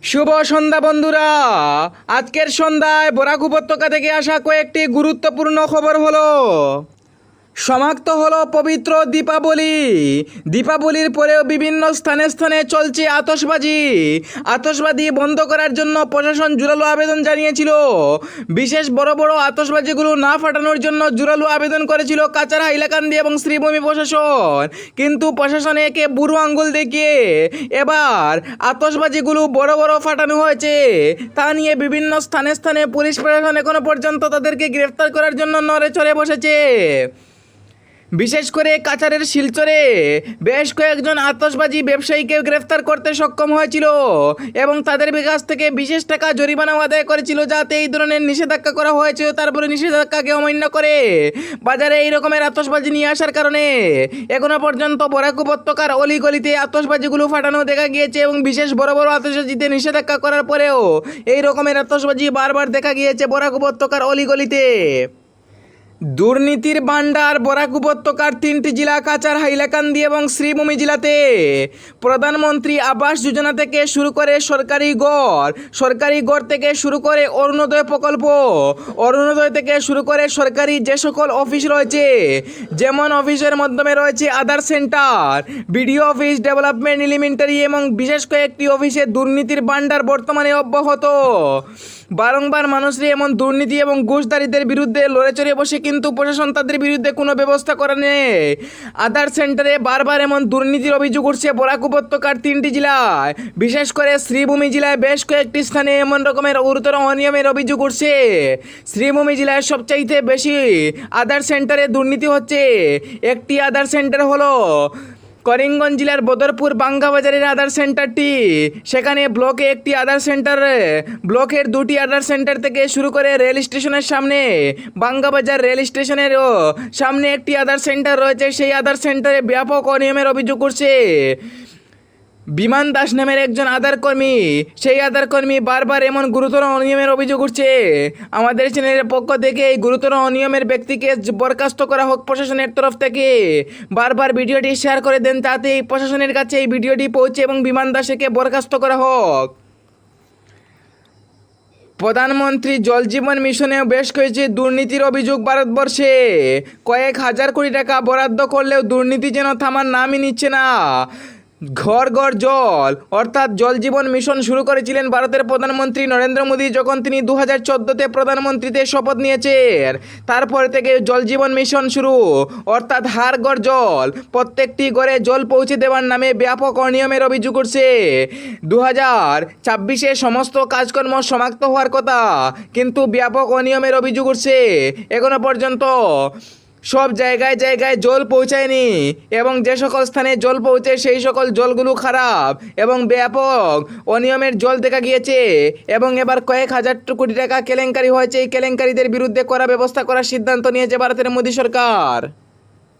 শুভ সন্ধ্যা বন্ধুরা। আজকের সন্ধ্যায় বরাক উপত্যকা থেকে আসা কয়েকটি গুরুত্বপূর্ণ খবর হলো সমাপ্ত হলো পবিত্র দীপাবলি। দীপাবলির পরেও বিভিন্ন স্থানে স্থানে চলছে আতশবাজি বন্ধ করার জন্য প্রশাসন জোরালো আবেদন জানিয়েছিল। বিশেষ বড় বড় আতশবাজিগুলো না ফাটানোর জন্য জোরালো আবেদন করেছিল কাচারা, হাইলাকান্দি এবং শ্রীভূমি প্রশাসন। কিন্তু প্রশাসন একে বুড়ো আঙ্গুল দেখিয়ে এবার আতশবাজিগুলো বড় বড় ফাটানো হয়েছে। তা নিয়ে বিভিন্ন স্থানে স্থানে পুলিশ প্রশাসন এখনো পর্যন্ত তাদেরকে গ্রেফতার করার জন্য নড়ে চড়ে বসেছে। বিশেষ করে কাছাড়ের শিলচরে বেশ কয়েকজন আতশবাজি ব্যবসায়ীকে গ্রেফতার করতে সক্ষম হয়েছিল এবং তাদের কাছ থেকে বিশেষ টাকা জরিমানা আদায় করেছিল, যাতে এই ধরনের নিষেধাজ্ঞা করা হয়েছিল। তারপরে নিষেধাজ্ঞাকে অমান্য করে বাজারে এই রকমের আতশবাজি নিয়ে আসার কারণে এখনো পর্যন্ত বরাক উপত্যকার অলিগলিতে আতশবাজিগুলো ফাটানো দেখা গিয়েছে এবং বিশেষ বড় বড় আতশবাজিতে নিষেধাজ্ঞা করার পরেও এই রকমের আতশবাজি বারবার দেখা গিয়েছে বরাক উপত্যকার অলিগলিতে। দুর্নীতির ভান্ডার বরাক উপত্যকার 3টি জেলা কাছাড়, হাইলাকান্দি এবং শ্রীভূমি জেলাতে। প্রধানমন্ত্রী আবাস যোজনা থেকে শুরু করে সরকারি ঘর থেকে শুরু করে অরুণোদয় প্রকল্প, অরুণোদয় থেকে শুরু করে সরকারি যে সকল অফিস রয়েছে, যেমন অফিসের মাধ্যমে রয়েছে Aadhaar centre, BDO office, development elementary এবং বিশেষ কয়েকটি অফিসে দুর্নীতির ভান্ডার বর্তমানে অব্যাহত। বারংবার মানুষরা এমন দুর্নীতি এবং ঘুষদারিদের বিরুদ্ধে লড়ে চড়ে বসে, কিন্তু প্রশাসন তাদের বিরুদ্ধে কোনো ব্যবস্থা করে নেই। আধার সেন্টারে বারবার এমন দুর্নীতির অভিযোগ উঠছে বরাক উপত্যকার 3টি জেলায়। বিশেষ করে শ্রীভূমি জেলায় বেশ কয়েকটি স্থানে এমন রকমের গুরুতর অনিয়মের অভিযোগ উঠছে। শ্রীভূমি জেলায় সবচাইতে বেশি আধার সেন্টারে দুর্নীতি হচ্ছে। একটি আধার সেন্টার হলো করিমগঞ্জ জেলার বদরপুর বাঙ্গাবাজারের আধার সেন্টারটি। সেখানে ব্লকে একটি আধার সেন্টার, ব্লকের 2টি আধার সেন্টার থেকে শুরু করে রেল স্টেশনের সামনে, বাঙ্গাবাজার রেল স্টেশনেরও সামনে একটি আধার সেন্টার রয়েছে। সেই আধার সেন্টারে ব্যাপক অনিয়মের অভিযোগ করছে বিমান দাস নামের একজন আধার কর্মী। সেই আধার কর্মী বারবার এমন গুরুতর অনিয়মের অভিযোগ উঠছে। আমাদের চ্যানেলের পক্ষ থেকে এই গুরুতর অনিয়মের ব্যক্তিকে বরখাস্ত করা হোক প্রশাসনের তরফ থেকে। বারবার ভিডিওটি শেয়ার করে দেন, তাতে এই প্রশাসনের কাছে এই ভিডিওটি পৌঁছে এবং বিমান দাসকে বরখাস্ত করা হোক। প্রধানমন্ত্রী জল জীবন মিশনেও বেশ কয়েছে দুর্নীতির অভিযোগ। ভারতবর্ষে কয়েক হাজার কোটি টাকা বরাদ্দ করলেও দুর্নীতি যেন থামার নামই নিচ্ছে না। ঘর ঘর জল অর্থাৎ জল জীবন মিশন শুরু করেছিলেন ভারতের প্রধানমন্ত্রী নরেন্দ্র মোদী, যখন তিনি 2014-তে প্রধানমন্ত্রীতে শপথ নিয়েছেন। তারপর থেকে জল জীবন মিশন শুরু, অর্থাৎ হার ঘর জল, প্রত্যেকটি ঘরে জল পৌঁছে দেওয়ার নামে ব্যাপক অনিয়মের অভিযোগ উঠছে। 2026-এ সমস্ত কাজকর্ম সমাপ্ত হওয়ার কথা, কিন্তু ব্যাপক অনিয়মের অভিযোগ উঠছে। এখনো পর্যন্ত সব জায়গায় জায়গায় জল পৌঁছায়নি এবং যে সকল স্থানে জল পৌঁছে সেই সকল জলগুলো খারাপ এবং ব্যাপক অনিয়মের জল দেখা গিয়েছে। এবং এবার কয়েক হাজার কোটি টাকা কেলেঙ্কারি হয়েছে। এই কেলেঙ্কারিদের বিরুদ্ধে কড়া ব্যবস্থা করার সিদ্ধান্ত নিয়েছে ভারতের মোদী সরকার।